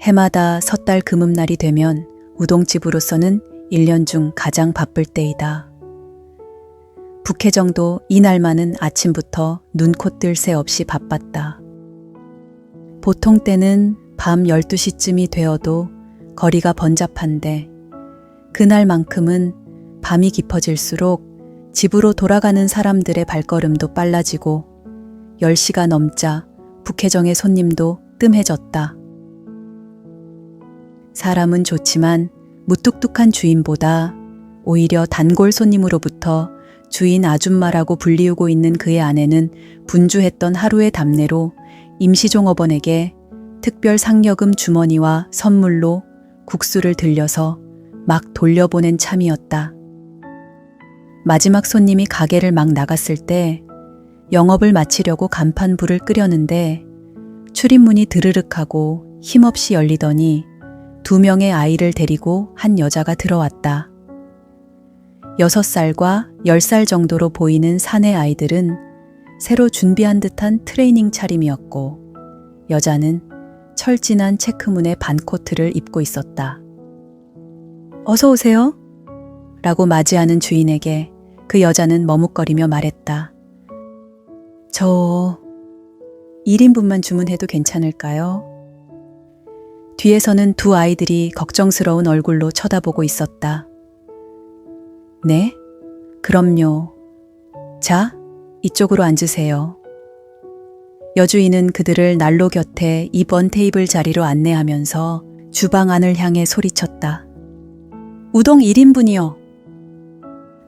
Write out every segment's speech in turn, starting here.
해마다 섣달 금음날이 되면 우동집으로서는 1년 중 가장 바쁠 때이다. 북혜정도 이날만은 아침부터 눈코 뜰 새 없이 바빴다. 보통 때는 밤 12시쯤이 되어도 거리가 번잡한데 그날만큼은 밤이 깊어질수록 집으로 돌아가는 사람들의 발걸음도 빨라지고 10시가 넘자 북혜정의 손님도 뜸해졌다. 사람은 좋지만 무뚝뚝한 주인보다 오히려 단골 손님으로부터 주인 아줌마라고 불리우고 있는 그의 아내는 분주했던 하루의 답례로 임시종업원에게 특별 상여금 주머니와 선물로 국수를 들려서 막 돌려보낸 참이었다. 마지막 손님이 가게를 막 나갔을 때 영업을 마치려고 간판 불을 끄려는데 출입문이 드르륵하고 힘없이 열리더니 2명의 아이를 데리고 한 여자가 들어왔다. 6살과 10살 정도로 보이는 사내 아이들은 새로 준비한 듯한 트레이닝 차림이었고 여자는 철진한 체크무늬 반코트를 입고 있었다. 어서 오세요. 라고 맞이하는 주인에게 그 여자는 머뭇거리며 말했다. 저 1인분만 주문해도 괜찮을까요? 뒤에서는 두 아이들이 걱정스러운 얼굴로 쳐다보고 있었다. 네? 그럼요. 자, 이쪽으로 앉으세요. 여주인은 그들을 난로 곁에 2번 테이블 자리로 안내하면서 주방 안을 향해 소리쳤다. 우동 1인분이요.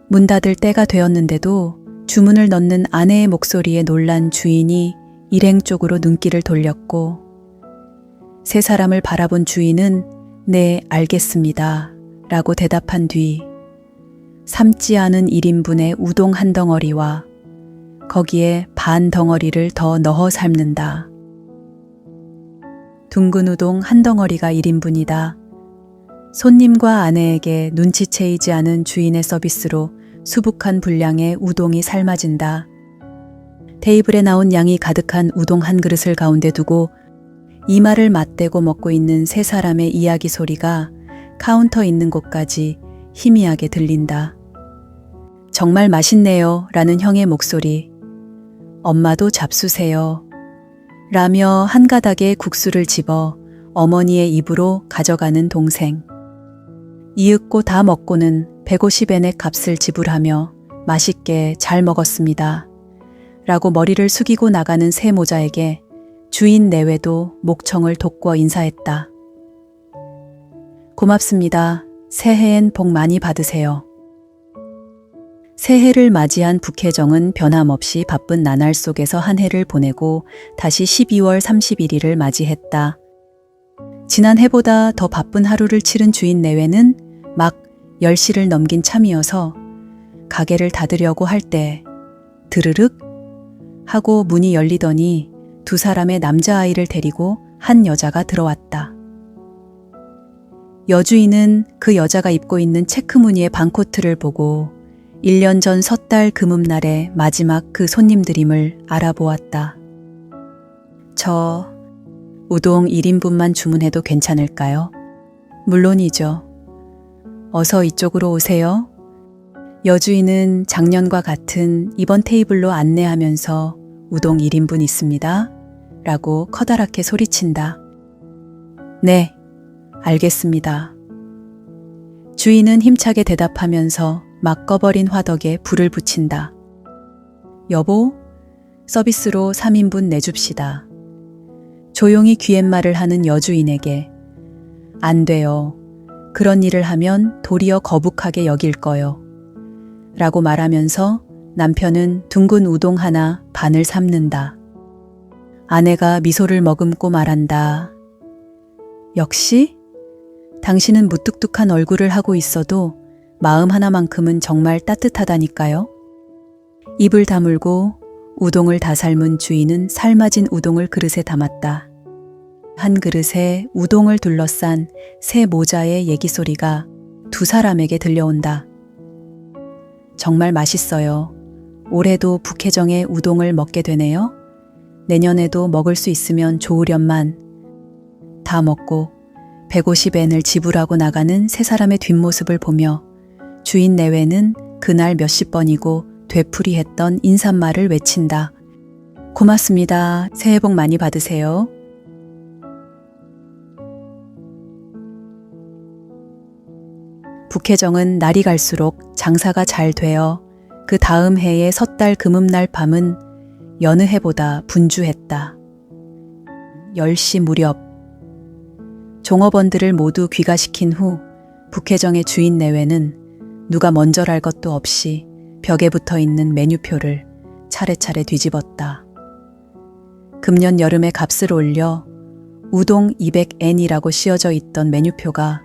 문 닫을 때가 되었는데도 주문을 넣는 아내의 목소리에 놀란 주인이 일행 쪽으로 눈길을 돌렸고 세 사람을 바라본 주인은 네, 알겠습니다. 라고 대답한 뒤 삶지 않은 1인분의 우동 한 덩어리와 거기에 반 덩어리를 더 넣어 삶는다. 둥근 우동 한 덩어리가 1인분이다. 손님과 아내에게 눈치채이지 않은 주인의 서비스로 수북한 분량의 우동이 삶아진다. 테이블에 나온 양이 가득한 우동 한 그릇을 가운데 두고 이마를 맞대고 먹고 있는 세 사람의 이야기 소리가 카운터 있는 곳까지 희미하게 들린다. 정말 맛있네요 라는 형의 목소리. 엄마도 잡수세요. 라며 한 가닥의 국수를 집어 어머니의 입으로 가져가는 동생. 이윽고 다 먹고는 150엔의 값을 지불하며 맛있게 잘 먹었습니다. 라고 머리를 숙이고 나가는 새 모자에게 주인 내외도 목청을 돋궈 인사했다. 고맙습니다. 새해엔 복 많이 받으세요. 새해를 맞이한 북혜정은 변함없이 바쁜 나날 속에서 한 해를 보내고 다시 12월 31일을 맞이했다. 지난 해보다 더 바쁜 하루를 치른 주인 내외는 막 10시를 넘긴 참이어서 가게를 닫으려고 할 때 드르륵 하고 문이 열리더니 두 사람의 남자아이를 데리고 한 여자가 들어왔다. 여주인은 그 여자가 입고 있는 체크무늬의 반코트를 보고 1년 전 섣달 금음날의 마지막 그 손님들임을 알아보았다. 저 우동 1인분만 주문해도 괜찮을까요? 물론이죠. 어서 이쪽으로 오세요. 여주인은 작년과 같은 이번 테이블로 안내하면서 우동 1인분 있습니다. 라고 커다랗게 소리친다. 네, 알겠습니다. 주인은 힘차게 대답하면서 막 꺼버린 화덕에 불을 붙인다. 여보, 서비스로 3인분 내줍시다. 조용히 귀옛말을 하는 여주인에게 안 돼요. 그런 일을 하면 도리어 거북하게 여길 거요. 라고 말하면서 남편은 둥근 우동 하나 반을 삶는다. 아내가 미소를 머금고 말한다. 역시 당신은 무뚝뚝한 얼굴을 하고 있어도 마음 하나만큼은 정말 따뜻하다니까요. 입을 다물고 우동을 다 삶은 주인은 삶아진 우동을 그릇에 담았다. 한 그릇에 우동을 둘러싼 새 모자의 얘기 소리가 두 사람에게 들려온다. 정말 맛있어요. 올해도 북혜정의 우동을 먹게 되네요. 내년에도 먹을 수 있으면 좋으련만. 다 먹고 150엔을 지불하고 나가는 세 사람의 뒷모습을 보며 주인 내외는 그날 몇십 번이고 되풀이했던 인사말을 외친다. 고맙습니다. 새해 복 많이 받으세요. 북혜정은 날이 갈수록 장사가 잘 되어 그 다음 해의 섣달 금음날 밤은 여느 해보다 분주했다. 10시 무렵 종업원들을 모두 귀가시킨 후 북혜정의 주인 내외는 누가 먼저랄 것도 없이 벽에 붙어있는 메뉴표를 차례차례 뒤집었다. 금년 여름에 값을 올려 우동 200엔이라고 씌어져 있던 메뉴표가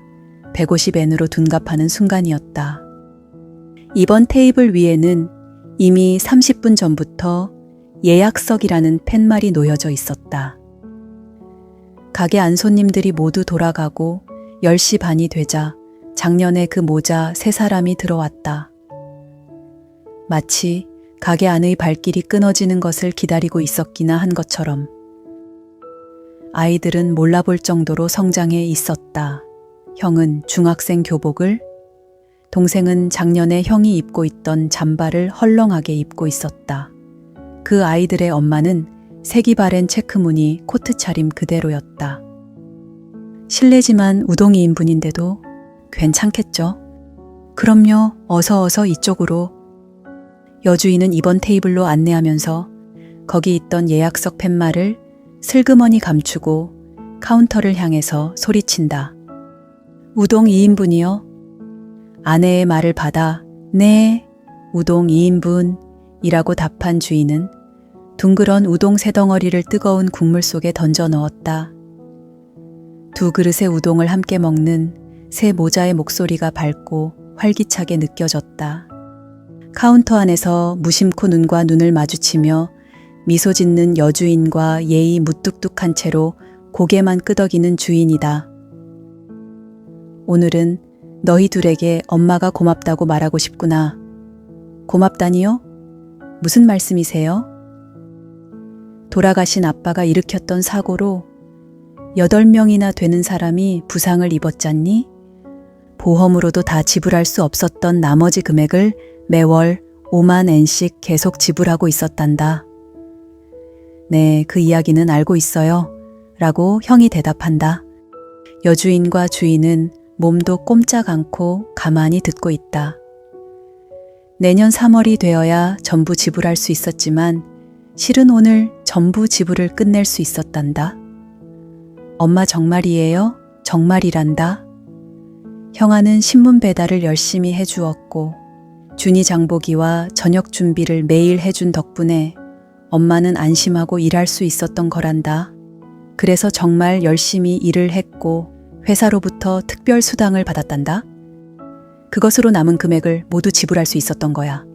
150엔으로 둔갑하는 순간이었다. 이번 테이블 위에는 이미 30분 전부터 예약석이라는 팻말이 놓여져 있었다. 가게 안 손님들이 모두 돌아가고 10시 반이 되자 작년에 그 모자 세 사람이 들어왔다. 마치 가게 안의 발길이 끊어지는 것을 기다리고 있었기나 한 것처럼 아이들은 몰라볼 정도로 성장해 있었다. 형은 중학생 교복을, 동생은 작년에 형이 입고 있던 잠바를 헐렁하게 입고 있었다. 그 아이들의 엄마는 색이 바랜 체크무늬 코트 차림 그대로였다. 실례지만 우동 2인분인데도 괜찮겠죠? 그럼요, 어서 이쪽으로. 여주인은 이번 테이블로 안내하면서 거기 있던 예약석 팻말을 슬그머니 감추고 카운터를 향해서 소리친다. 우동 2인분이요? 아내의 말을 받아 네, 우동 2인분 이라고 답한 주인은 둥그런 우동 세 덩어리를 뜨거운 국물 속에 던져 넣었다. 두 그릇의 우동을 함께 먹는 새 모자의 목소리가 밝고 활기차게 느껴졌다. 카운터 안에서 무심코 눈과 눈을 마주치며 미소 짓는 여주인과 예의 무뚝뚝한 채로 고개만 끄덕이는 주인이다. 오늘은 너희 둘에게 엄마가 고맙다고 말하고 싶구나. 고맙다니요? 무슨 말씀이세요? 돌아가신 아빠가 일으켰던 사고로 8명이나 되는 사람이 부상을 입었잖니? 보험으로도 다 지불할 수 없었던 나머지 금액을 매월 5만 엔씩 계속 지불하고 있었단다. 네, 그 이야기는 알고 있어요. 라고 형이 대답한다. 여주인과 주인은 몸도 꼼짝 않고 가만히 듣고 있다. 내년 3월이 되어야 전부 지불할 수 있었지만 실은 오늘 전부 지불을 끝낼 수 있었단다. 엄마 정말이에요? 정말이란다. 형아는 신문 배달을 열심히 해주었고 준이 장보기와 저녁 준비를 매일 해준 덕분에 엄마는 안심하고 일할 수 있었던 거란다. 그래서 정말 열심히 일을 했고 회사로부터 특별 수당을 받았단다. 그것으로 남은 금액을 모두 지불할 수 있었던 거야.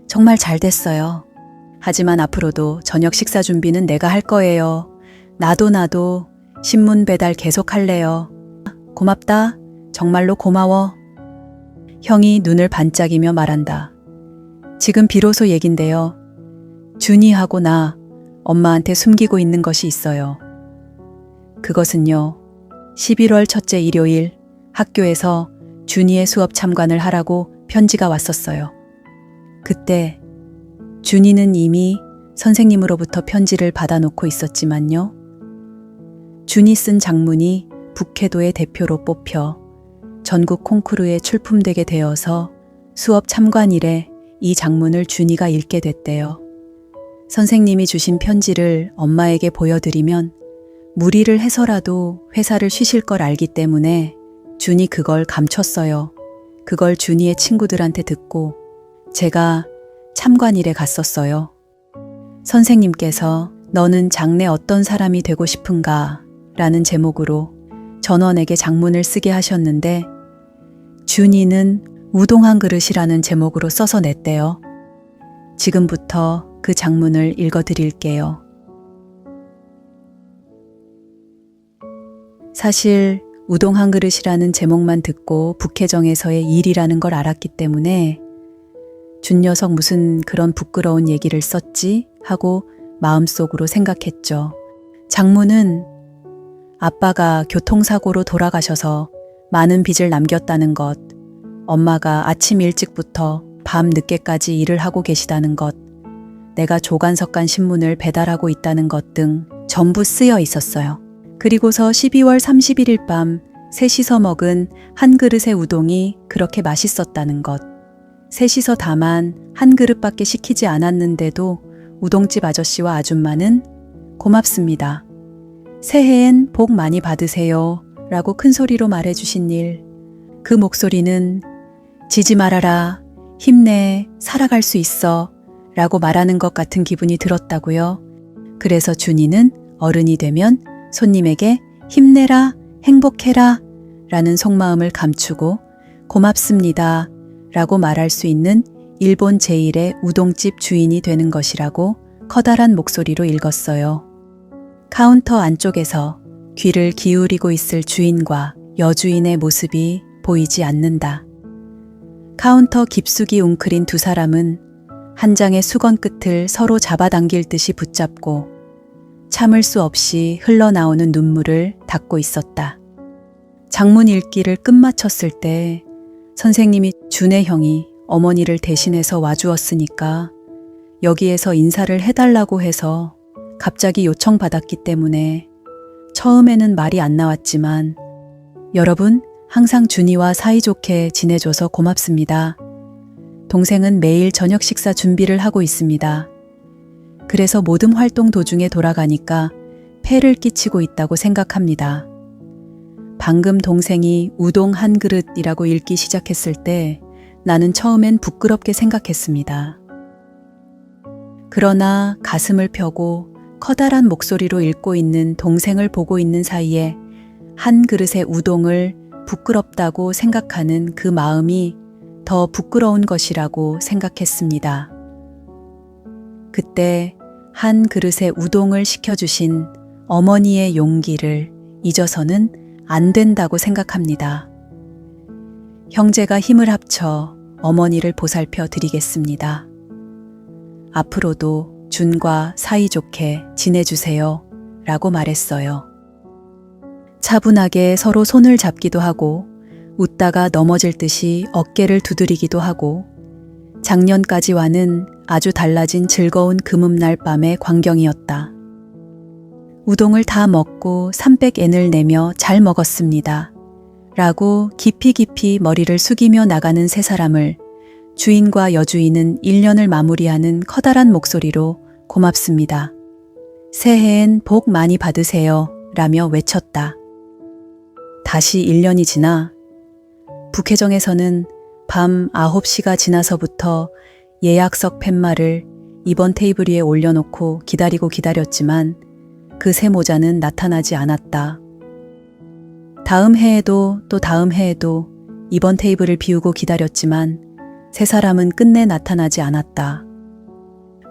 정말 잘 됐어요. 하지만 앞으로도 저녁 식사 준비는 내가 할 거예요. 나도 신문 배달 계속 할래요. 고맙다. 정말로 고마워. 형이 눈을 반짝이며 말한다. 지금 비로소 얘긴데요. 준이하고 나 엄마한테 숨기고 있는 것이 있어요. 그것은요. 11월 첫째 일요일 학교에서 준이의 수업 참관을 하라고 편지가 왔었어요. 그때 준이는 이미 선생님으로부터 편지를 받아놓고 있었지만요. 준이 쓴 장문이 북해도의 대표로 뽑혀 전국 콩쿠르에 출품되게 되어서 수업 참관일에 이 장문을 준이가 읽게 됐대요. 선생님이 주신 편지를 엄마에게 보여드리면 무리를 해서라도 회사를 쉬실 걸 알기 때문에 준이 그걸 감췄어요. 그걸 준이의 친구들한테 듣고 제가 참관일에 갔었어요. 선생님께서 너는 장래 어떤 사람이 되고 싶은가? 라는 제목으로 전원에게 장문을 쓰게 하셨는데 준이는 우동 한 그릇이라는 제목으로 써서 냈대요. 지금부터 그 장문을 읽어드릴게요. 사실 우동 한 그릇이라는 제목만 듣고 북혜정에서의 일이라는 걸 알았기 때문에 준 녀석 무슨 그런 부끄러운 얘기를 썼지 하고 마음속으로 생각했죠. 장문은 아빠가 교통사고로 돌아가셔서 많은 빚을 남겼다는 것, 엄마가 아침 일찍부터 밤 늦게까지 일을 하고 계시다는 것, 내가 조간석간 신문을 배달하고 있다는 것 등 전부 쓰여 있었어요. 그리고서 12월 31일 밤 셋이서 먹은 한 그릇의 우동이 그렇게 맛있었다는 것, 셋이서 다만 한 그릇밖에 시키지 않았는데도 우동집 아저씨와 아줌마는 고맙습니다. 새해엔 복 많이 받으세요 라고 큰 소리로 말해주신 일, 그 목소리는 지지 말아라, 힘내, 살아갈 수 있어 라고 말하는 것 같은 기분이 들었다고요. 그래서 준이는 어른이 되면 손님에게 힘내라, 행복해라 라는 속마음을 감추고 고맙습니다 라고 말할 수 있는 일본 제1의 우동집 주인이 되는 것이라고 커다란 목소리로 읽었어요. 카운터 안쪽에서 귀를 기울이고 있을 주인과 여주인의 모습이 보이지 않는다. 카운터 깊숙이 웅크린 두 사람은 한 장의 수건 끝을 서로 잡아당길 듯이 붙잡고 참을 수 없이 흘러나오는 눈물을 닦고 있었다. 장문 읽기를 끝마쳤을 때 선생님이 준의 형이 어머니를 대신해서 와주었으니까 여기에서 인사를 해달라고 해서 갑자기 요청받았기 때문에 처음에는 말이 안 나왔지만 여러분 항상 준이와 사이좋게 지내줘서 고맙습니다. 동생은 매일 저녁 식사 준비를 하고 있습니다. 그래서 모든 활동 도중에 돌아가니까 폐를 끼치고 있다고 생각합니다. 방금 동생이 우동 한 그릇이라고 읽기 시작했을 때 나는 처음엔 부끄럽게 생각했습니다. 그러나 가슴을 펴고 커다란 목소리로 읽고 있는 동생을 보고 있는 사이에 한 그릇의 우동을 부끄럽다고 생각하는 그 마음이 더 부끄러운 것이라고 생각했습니다. 그때 한 그릇의 우동을 시켜주신 어머니의 용기를 잊어서는 안 된다고 생각합니다. 형제가 힘을 합쳐 어머니를 보살펴 드리겠습니다. 앞으로도 준과 사이좋게 지내주세요 라고 말했어요. 차분하게 서로 손을 잡기도 하고 웃다가 넘어질 듯이 어깨를 두드리기도 하고 작년까지와는 아주 달라진 즐거운 금음날 밤의 광경이었다. 우동을 다 먹고 300엔을 내며 잘 먹었습니다. 라고 깊이 머리를 숙이며 나가는 세 사람을 주인과 여주인은 1년을 마무리하는 커다란 목소리로 고맙습니다. 새해엔 복 많이 받으세요 라며 외쳤다. 다시 1년이 지나 북해정에서는 밤 9시가 지나서부터 예약석 팻말을 이번 테이블 위에 올려놓고 기다렸지만 그 새 모자는 나타나지 않았다. 다음 해에도 또 다음 해에도 이번 테이블을 비우고 기다렸지만 세 사람은 끝내 나타나지 않았다.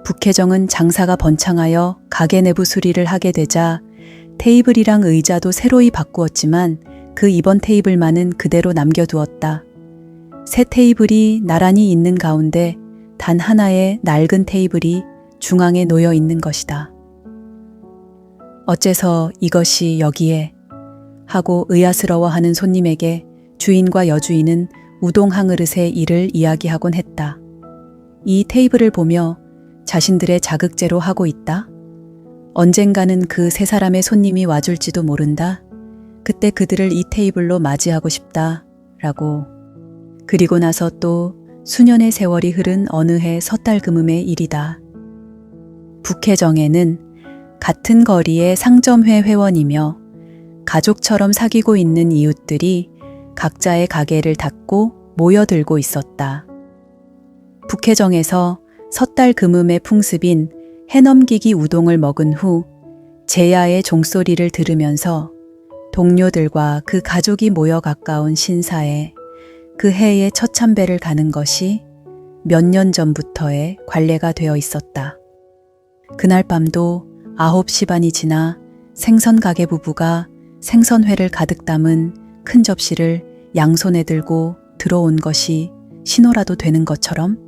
북해정은 장사가 번창하여 가게 내부 수리를 하게 되자 테이블이랑 의자도 새로이 바꾸었지만 그 이번 테이블만은 그대로 남겨두었다. 새 테이블이 나란히 있는 가운데 단 하나의 낡은 테이블이 중앙에 놓여 있는 것이다. 어째서 이것이 여기에 하고 의아스러워하는 손님에게 주인과 여주인은 우동 한 그릇의 일을 이야기하곤 했다. 이 테이블을 보며 자신들의 자극제로 하고 있다. 언젠가는 그 세 사람의 손님이 와줄지도 모른다. 그때 그들을 이 테이블로 맞이하고 싶다. 라고. 그리고 나서 또 수년의 세월이 흐른 어느 해 섣달 금음의 일이다. 북해정에는 같은 거리의 상점회 회원이며 가족처럼 사귀고 있는 이웃들이 각자의 가게를 닫고 모여들고 있었다. 북해정에서 섣달 금음의 풍습인 해넘기기 우동을 먹은 후 제야의 종소리를 들으면서 동료들과 그 가족이 모여 가까운 신사에 그 해의 첫 참배를 가는 것이 몇 년 전부터의 관례가 되어 있었다. 그날 밤도 9시 반이 지나 생선 가게 부부가 생선회를 가득 담은 큰 접시를 양손에 들고 들어온 것이 신호라도 되는 것처럼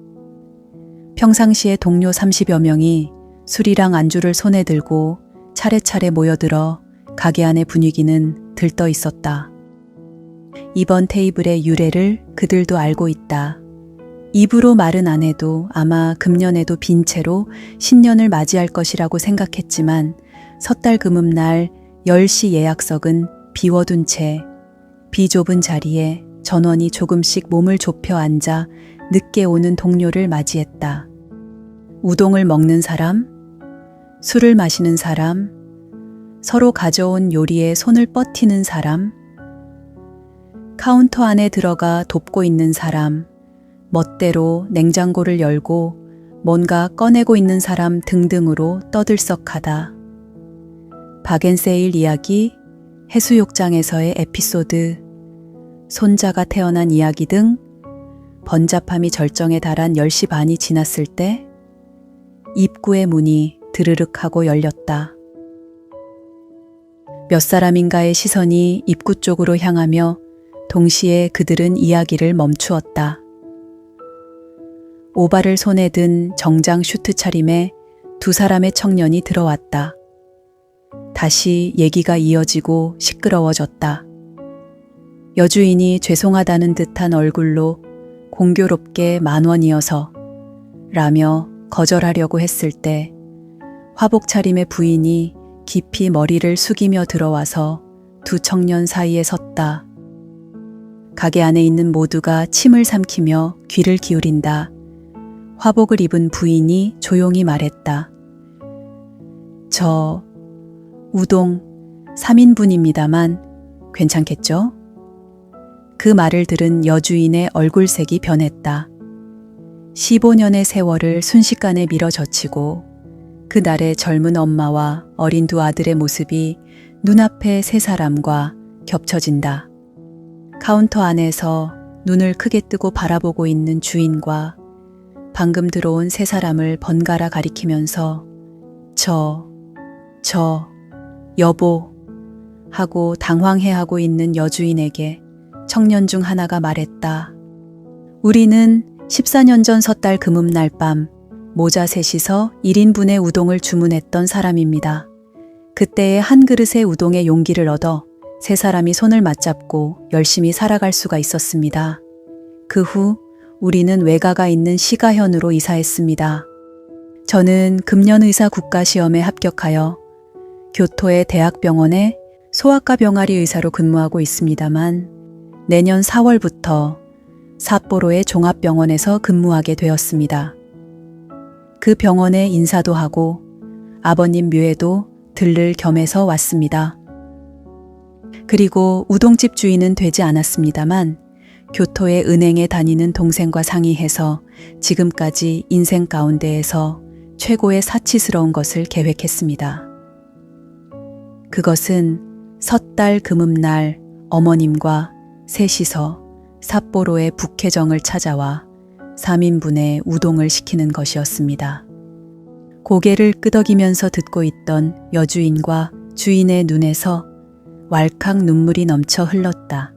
평상시에 동료 30여 명이 술이랑 안주를 손에 들고 차례차례 모여들어 가게 안의 분위기는 들떠 있었다. 이번 테이블의 유래를 그들도 알고 있다. 입으로 말은 안 해도 아마 금년에도 빈 채로 신년을 맞이할 것이라고 생각했지만 섣달 금음날 10시 예약석은 비워둔 채 비좁은 자리에 전원이 조금씩 몸을 좁혀 앉아 늦게 오는 동료를 맞이했다. 우동을 먹는 사람, 술을 마시는 사람, 서로 가져온 요리에 손을 뻗히는 사람, 카운터 안에 들어가 돕고 있는 사람, 멋대로 냉장고를 열고 뭔가 꺼내고 있는 사람 등등으로 떠들썩하다. 박앤세일 이야기, 해수욕장에서의 에피소드, 손자가 태어난 이야기 등 번잡함이 절정에 달한 10시 반이 지났을 때 입구의 문이 드르륵 하고 열렸다. 몇 사람인가의 시선이 입구 쪽으로 향하며 동시에 그들은 이야기를 멈추었다. 오발을 손에 든 정장 슈트 차림에 두 사람의 청년이 들어왔다. 다시 얘기가 이어지고 시끄러워졌다. 여주인이 죄송하다는 듯한 얼굴로 공교롭게 10,000원이어서 라며 거절하려고 했을 때 화복 차림의 부인이 깊이 머리를 숙이며 들어와서 두 청년 사이에 섰다. 가게 안에 있는 모두가 침을 삼키며 귀를 기울인다. 화복을 입은 부인이 조용히 말했다. 저 우동 3인분입니다만 괜찮겠죠? 그 말을 들은 여주인의 얼굴색이 변했다. 15년의 세월을 순식간에 밀어젖히고 그날의 젊은 엄마와 어린 두 아들의 모습이 눈앞에 세 사람과 겹쳐진다. 카운터 안에서 눈을 크게 뜨고 바라보고 있는 주인과 방금 들어온 세 사람을 번갈아 가리키면서 여보 하고 당황해하고 있는 여주인에게 청년 중 하나가 말했다. 우리는 14년 전 섣달 금음날 밤 모자 셋이서 1인분의 우동을 주문했던 사람입니다. 그때의 한 그릇의 우동의 용기를 얻어 세 사람이 손을 맞잡고 열심히 살아갈 수가 있었습니다. 그 후 우리는 외가가 있는 시가현으로 이사했습니다. 저는 금년의사 국가시험에 합격하여 교토의 대학병원에 소아과 병아리 의사로 근무하고 있습니다만 내년 4월부터 삿포로의 종합병원에서 근무하게 되었습니다. 그 병원에 인사도 하고 아버님 묘에도 들를 겸해서 왔습니다. 그리고 우동집 주인은 되지 않았습니다만 교토의 은행에 다니는 동생과 상의해서 지금까지 인생 가운데에서 최고의 사치스러운 것을 계획했습니다. 그것은 섣달 금음날 어머님과 셋이서 삿포로의 북해정을 찾아와 3인분의 우동을 시키는 것이었습니다. 고개를 끄덕이면서 듣고 있던 여주인과 주인의 눈에서 왈칵 눈물이 넘쳐 흘렀다.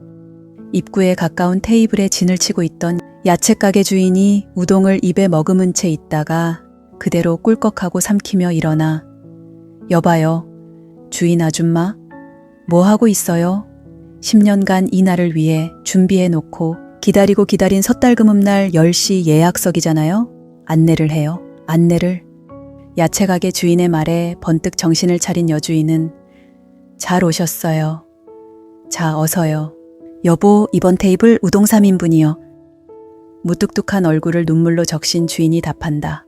입구에 가까운 테이블에 진을 치고 있던 야채가게 주인이 우동을 입에 머금은 채 있다가 그대로 꿀꺽하고 삼키며 일어나 여봐요, 주인 아줌마, 뭐 하고 있어요? 10년간 이 날을 위해 준비해놓고 기다리고 기다린 섣달금음날 10시 예약석이잖아요? 안내를 해요. 안내를. 야채가게 주인의 말에 번뜩 정신을 차린 여주인은 잘 오셨어요. 자, 어서요. 여보, 이번 테이블 우동 3인분이요. 무뚝뚝한 얼굴을 눈물로 적신 주인이 답한다.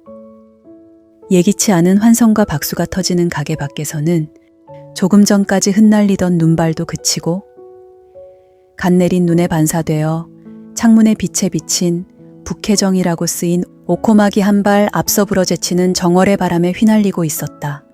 예기치 않은 환성과 박수가 터지는 가게 밖에서는 조금 전까지 흩날리던 눈발도 그치고 갓 내린 눈에 반사되어 창문의 빛에 비친 북해정이라고 쓰인 오코마기 한 발 앞서 불어제치는 정월의 바람에 휘날리고 있었다.